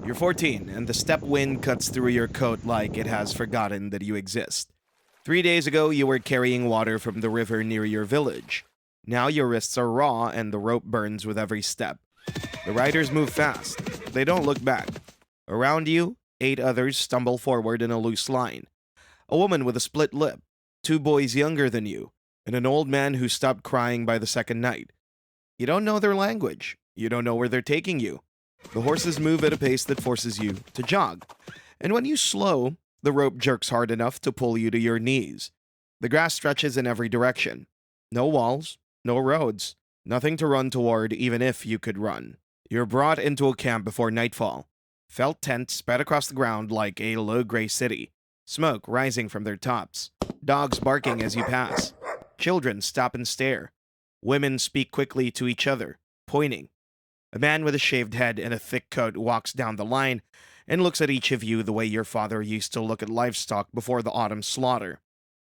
You're 14, and the steppe wind cuts through your coat like it has forgotten that you exist. 3 days ago, you were carrying water from the river near your village. Now your wrists are raw, and the rope burns with every step. The riders move fast. They don't look back. Around you, 8 others stumble forward in a loose line. A woman with a split lip, 2 boys younger than you, and an old man who stopped crying by the second night. You don't know their language. You don't know where they're taking you. The horses move at a pace that forces you to jog. And when you slow, the rope jerks hard enough to pull you to your knees. The grass stretches in every direction. No walls, no roads, nothing to run toward even if you could run. You're brought into a camp before nightfall. Felt tents spread across the ground like a low-gray city. Smoke rising from their tops. Dogs barking as you pass. Children stop and stare. Women speak quickly to each other, pointing. A man with a shaved head and a thick coat walks down the line and looks at each of you the way your father used to look at livestock before the autumn slaughter.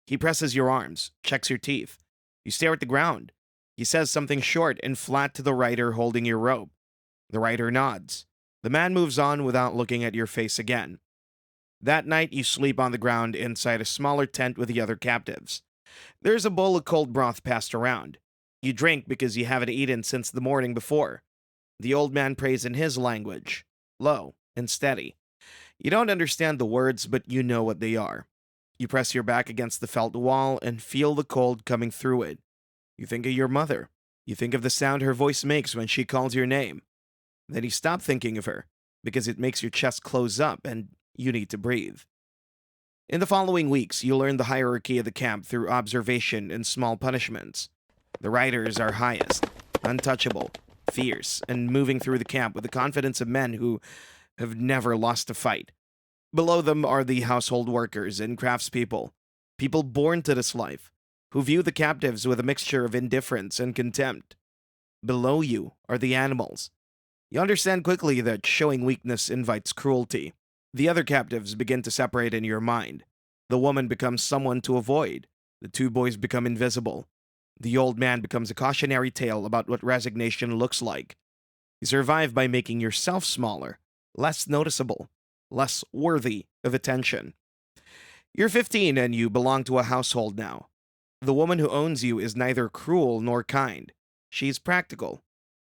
He presses your arms, checks your teeth. You stare at the ground. He says something short and flat to the rider holding your rope. The rider nods. The man moves on without looking at your face again. That night, you sleep on the ground inside a smaller tent with the other captives. There's a bowl of cold broth passed around. You drink because you haven't eaten since the morning before. The old man prays in his language, low and steady. You don't understand the words, but you know what they are. You press your back against the felt wall and feel the cold coming through it. You think of your mother. You think of the sound her voice makes when she calls your name. Then you stop thinking of her, because it makes your chest close up and you need to breathe. In the following weeks, you learn the hierarchy of the camp through observation and small punishments. The riders are highest, untouchable, fierce, and moving through the camp with the confidence of men who have never lost a fight. Below them are the household workers and craftspeople, people born to this life, who view the captives with a mixture of indifference and contempt. Below you are the animals. You understand quickly that showing weakness invites cruelty. The other captives begin to separate in your mind. The woman becomes someone to avoid. The 2 boys become invisible. The old man becomes a cautionary tale about what resignation looks like. You survive by making yourself smaller, less noticeable, less worthy of attention. You're 15 and you belong to a household now. The woman who owns you is neither cruel nor kind. She's practical.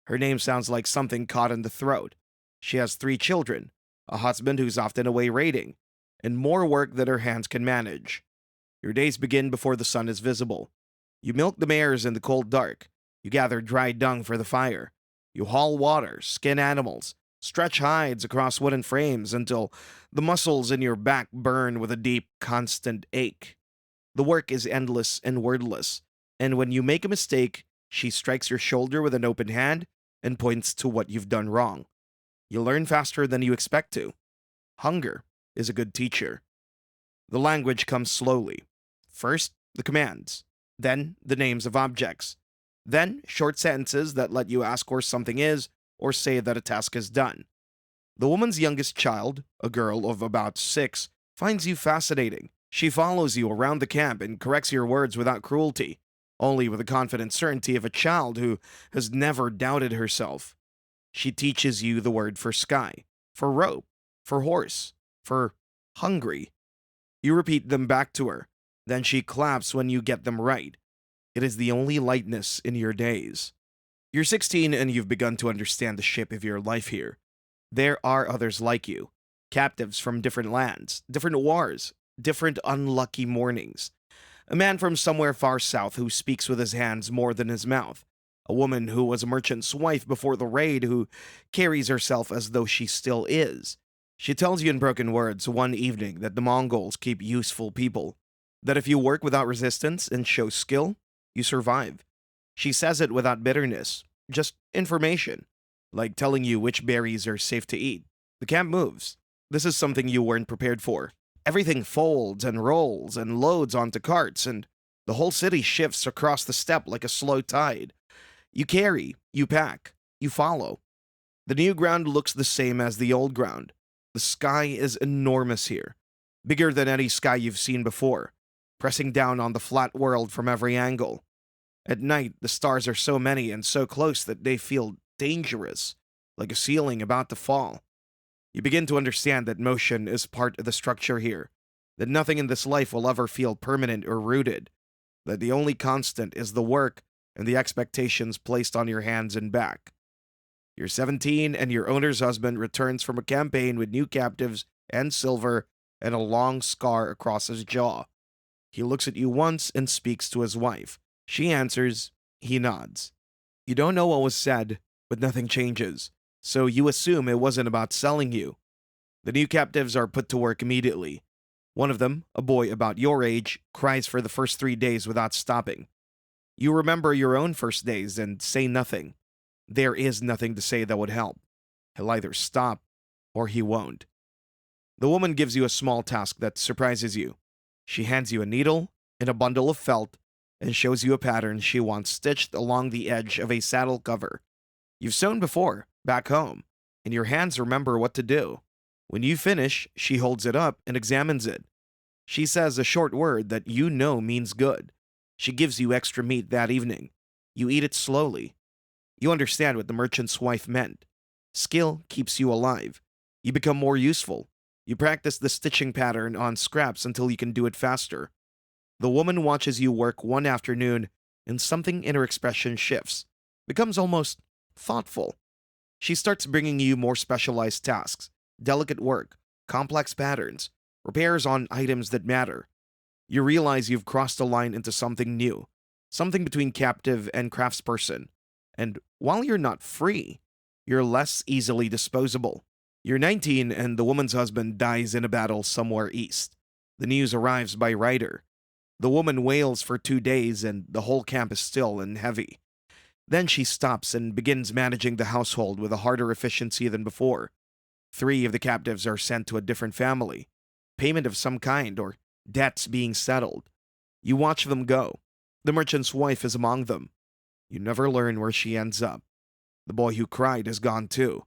Her name sounds like something caught in the throat. She has 3 children, a husband who's often away raiding, and more work than her hands can manage. Your days begin before the sun is visible. You milk the mares in the cold dark. You gather dry dung for the fire. You haul water, skin animals, stretch hides across wooden frames until the muscles in your back burn with a deep, constant ache. The work is endless and wordless, and when you make a mistake, she strikes your shoulder with an open hand and points to what you've done wrong. You learn faster than you expect to. Hunger is a good teacher. The language comes slowly. First, the commands. Then, the names of objects. Then, short sentences that let you ask where something is or say that a task is done. The woman's youngest child, a girl of about 6, finds you fascinating. She follows you around the camp and corrects your words without cruelty, only with the confident certainty of a child who has never doubted herself. She teaches you the word for sky, for rope, for horse, for hungry. You repeat them back to her. Then she claps when you get them right. It is the only lightness in your days. You're 16 and you've begun to understand the shape of your life here. There are others like you, captives from different lands, different wars, different unlucky mornings. A man from somewhere far south who speaks with his hands more than his mouth. A woman who was a merchant's wife before the raid who carries herself as though she still is. She tells you in broken words one evening that the Mongols keep useful people, that if you work without resistance and show skill, you survive. She says it without bitterness, just information, like telling you which berries are safe to eat. The camp moves. This is something you weren't prepared for. Everything folds and rolls and loads onto carts, and the whole city shifts across the steppe like a slow tide. You carry, you pack, you follow. The new ground looks the same as the old ground. The sky is enormous here, bigger than any sky you've seen before, pressing down on the flat world from every angle. At night, the stars are so many and so close that they feel dangerous, like a ceiling about to fall. You begin to understand that motion is part of the structure here, that nothing in this life will ever feel permanent or rooted, that the only constant is the work and the expectations placed on your hands and back. You're 17, and your owner's husband returns from a campaign with new captives and silver and a long scar across his jaw. He looks at you once and speaks to his wife. She answers, he nods. You don't know what was said, but nothing changes, so you assume it wasn't about selling you. The new captives are put to work immediately. One of them, a boy about your age, cries for the first 3 days without stopping. You remember your own first days and say nothing. There is nothing to say that would help. He'll either stop or he won't. The woman gives you a small task that surprises you. She hands you a needle and a bundle of felt and shows you a pattern she wants stitched along the edge of a saddle cover. You've sewn before, back home, and your hands remember what to do. When you finish, she holds it up and examines it. She says a short word that you know means good. She gives you extra meat that evening. You eat it slowly. You understand what the merchant's wife meant. Skill keeps you alive. You become more useful. You practice the stitching pattern on scraps until you can do it faster. The woman watches you work one afternoon, and something in her expression shifts, becomes almost thoughtful. She starts bringing you more specialized tasks, delicate work, complex patterns, repairs on items that matter. You realize you've crossed a line into something new, something between captive and craftsperson. And while you're not free, you're less easily disposable. You're 19 and the woman's husband dies in a battle somewhere east. The news arrives by rider. The woman wails for 2 days and the whole camp is still and heavy. Then she stops and begins managing the household with a harder efficiency than before. 3 of the captives are sent to a different family, payment of some kind or debts being settled. You watch them go. The merchant's wife is among them. You never learn where she ends up. The boy who cried is gone too.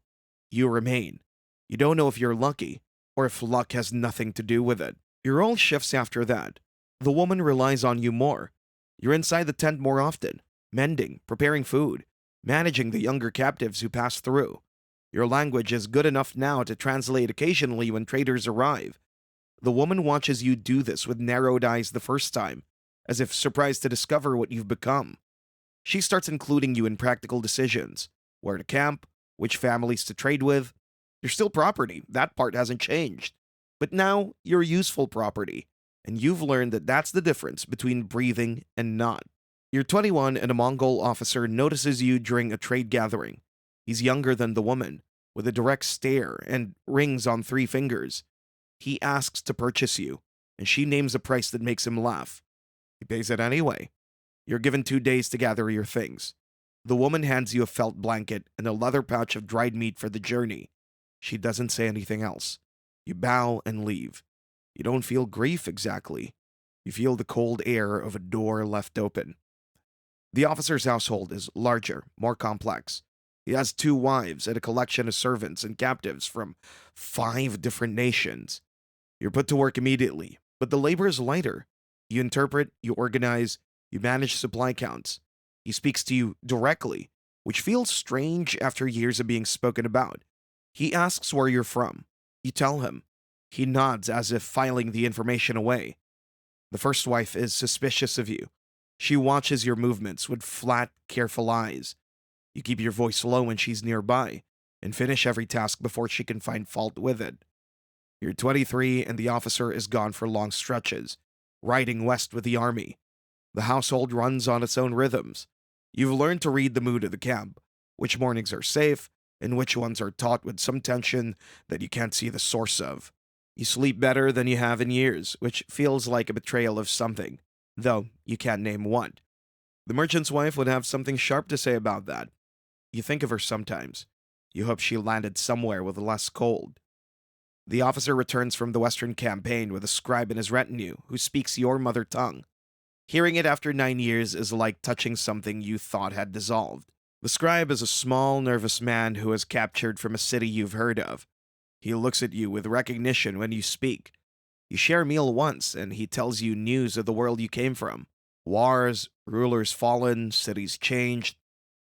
You remain. You don't know if you're lucky or if luck has nothing to do with it. Your role shifts after that. The woman relies on you more. You're inside the tent more often, mending, preparing food, managing the younger captives who pass through. Your language is good enough now to translate occasionally when traders arrive. The woman watches you do this with narrowed eyes the first time, as if surprised to discover what you've become. She starts including you in practical decisions, where to camp, which families to trade with. You're still property, that part hasn't changed. But now you're useful property, and you've learned that that's the difference between breathing and not. You're 21 and a Mongol officer notices you during a trade gathering. He's younger than the woman, with a direct stare and rings on 3 fingers. He asks to purchase you, and she names a price that makes him laugh. He pays it anyway. You're given 2 days to gather your things. The woman hands you a felt blanket and a leather pouch of dried meat for the journey. She doesn't say anything else. You bow and leave. You don't feel grief exactly. You feel the cold air of a door left open. The officer's household is larger, more complex. He has 2 wives and a collection of servants and captives from 5 different nations. You're put to work immediately, but the labor is lighter. You interpret, you organize, you manage supply counts. He speaks to you directly, which feels strange after years of being spoken about. He asks where you're from. You tell him. He nods as if filing the information away. The first wife is suspicious of you. She watches your movements with flat, careful eyes. You keep your voice low when she's nearby, and finish every task before she can find fault with it. You're 23 and the officer is gone for long stretches, riding west with the army. The household runs on its own rhythms. You've learned to read the mood of the camp, which mornings are safe, and which ones are taut with some tension that you can't see the source of. You sleep better than you have in years, which feels like a betrayal of something, though you can't name what. The merchant's wife would have something sharp to say about that. You think of her sometimes. You hope she landed somewhere with less cold. The officer returns from the Western campaign with a scribe in his retinue who speaks your mother tongue. Hearing it after 9 years is like touching something you thought had dissolved. The scribe is a small, nervous man who is captured from a city you've heard of. He looks at you with recognition when you speak. You share a meal once, and he tells you news of the world you came from. Wars, rulers fallen, cities changed.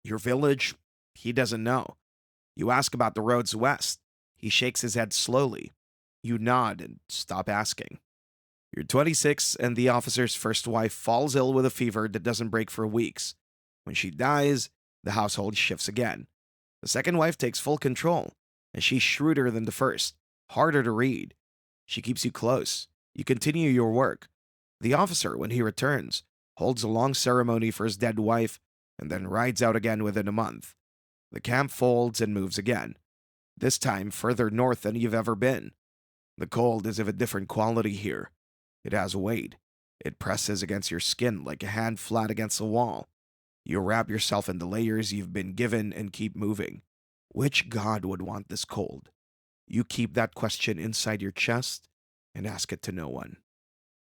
Your village, he doesn't know. You ask about the roads west. He shakes his head slowly. You nod and stop asking. You're 26, and the officer's first wife falls ill with a fever that doesn't break for weeks. When she dies, the household shifts again. The second wife takes full control, and she's shrewder than the first, harder to read. She keeps you close. You continue your work. The officer, when he returns, holds a long ceremony for his dead wife and then rides out again within a month. The camp folds and moves again, this time further north than you've ever been. The cold is of a different quality here. It has weight. It presses against your skin like a hand flat against a wall. You wrap yourself in the layers you've been given and keep moving. Which god would want this cold? You keep that question inside your chest and ask it to no one.